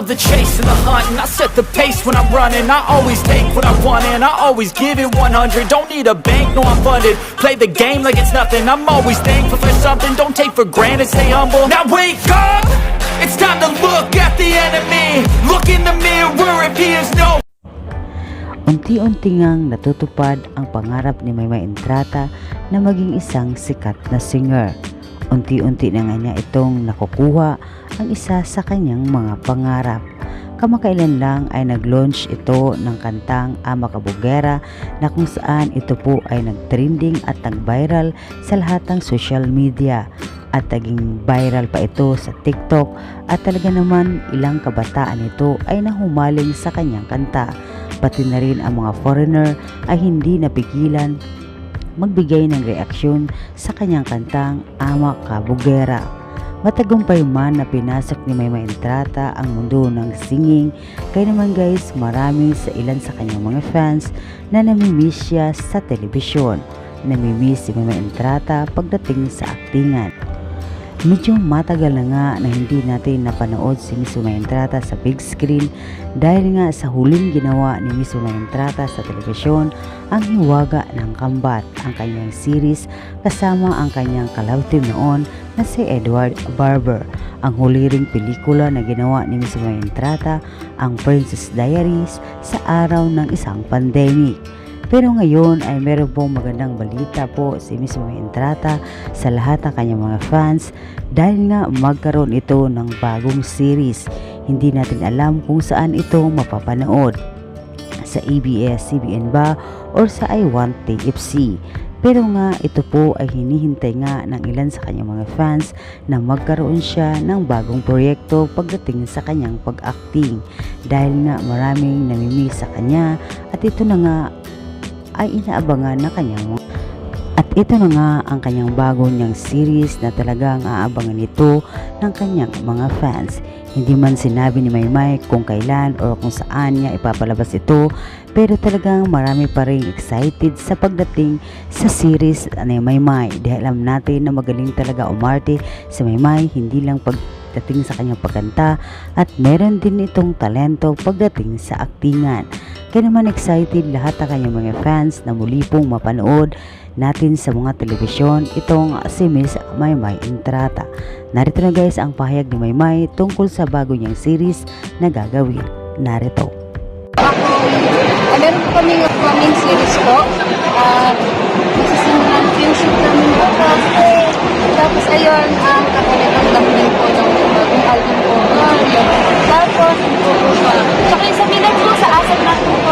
love the chase and the hunt, and I set the pace when I'm running. I always take what I want and I always give it 100. Don't need a bank, no I'm funded. Play the game like it's nothing. I'm always thankful for something. Don't take for granted, stay humble. Now wake up, it's time to look at the enemy. Look in the mirror if he is no. Unti-unti ngang natutupad ang pangarap ni Maymay Entrata na maging isang sikat na singer. Unti-unti na nga niya itong nakukuha ang isa sa kanyang mga pangarap. Kamakailan lang ay nag-launch ito ng kantang Ama Ka Bugera na kung saan ito po ay nag-trending at nag-viral sa lahat ng social media. At naging viral pa ito sa TikTok at talaga naman ilang kabataan ito ay nahumaling sa kanyang kanta. Pati na rin ang mga foreigner ay hindi napigilan magbigay ng reaksyon sa kanyang kantang Ama Ka Bugera. Matagumpay man na pinasok ni Maymay Entrata ang mundo ng singing, kaya naman guys marami sa ilan sa kanyang mga fans na namimiss siya sa telebisyon. Namimiss si Maymay Entrata pagdating sa aktingan. Medyo matagal na nga na hindi natin napanood si Miss Maymay Entrata sa big screen dahil nga sa huling ginawa ni Miss Maymay Entrata sa telebisyon ang Hiwaga ng Kambat, ang kanyang series kasama ang kanyang ka-love team noon na si Edward Barber. Ang huli ring pelikula na ginawa ni Miss Maymay Entrata ang Princess Diaries sa araw ng isang pandemic. Pero ngayon ay meron pong magandang balita po si Miss Maymay Entrata sa lahat ng kanyang mga fans dahil nga magkaroon ito ng bagong series. Hindi natin alam kung saan ito mapapanood, sa ABS-CBN ba or sa I Want TFC. Pero nga ito po ay hinihintay nga ng ilan sa kanyang mga fans na magkaroon siya ng bagong proyekto pagdating sa kanyang pag-acting dahil nga maraming namimiss sa kanya at ito na nga ay inaabangan na kanyang ang kanyang bago niyang series na talagang aabangan ito ng kanyang mga fans. Hindi man sinabi ni Maymay kung kailan o kung saan niya ipapalabas ito, pero talagang marami pa rin excited sa pagdating sa series ni Maymay dahil alam natin na magaling talaga umarte si Maymay, hindi lang pagdating sa kanyang pagkanta at meron din itong talento pagdating sa aktingan. Kaya naman excited lahat ng kanyang mga fans na muli pong mapanood natin sa mga telebisyon itong si Miss Maymay Entrata. Narito na guys ang pahayag ni Maymay tungkol sa bago niyang series na gagawin. Narito. Meron po kaming series po. Magsisimulan friendship namin bukas. Tapos ayun, kakalitan lang din po ng bagong album po. Tapos, tsaka yung sa Milan po sa asset natin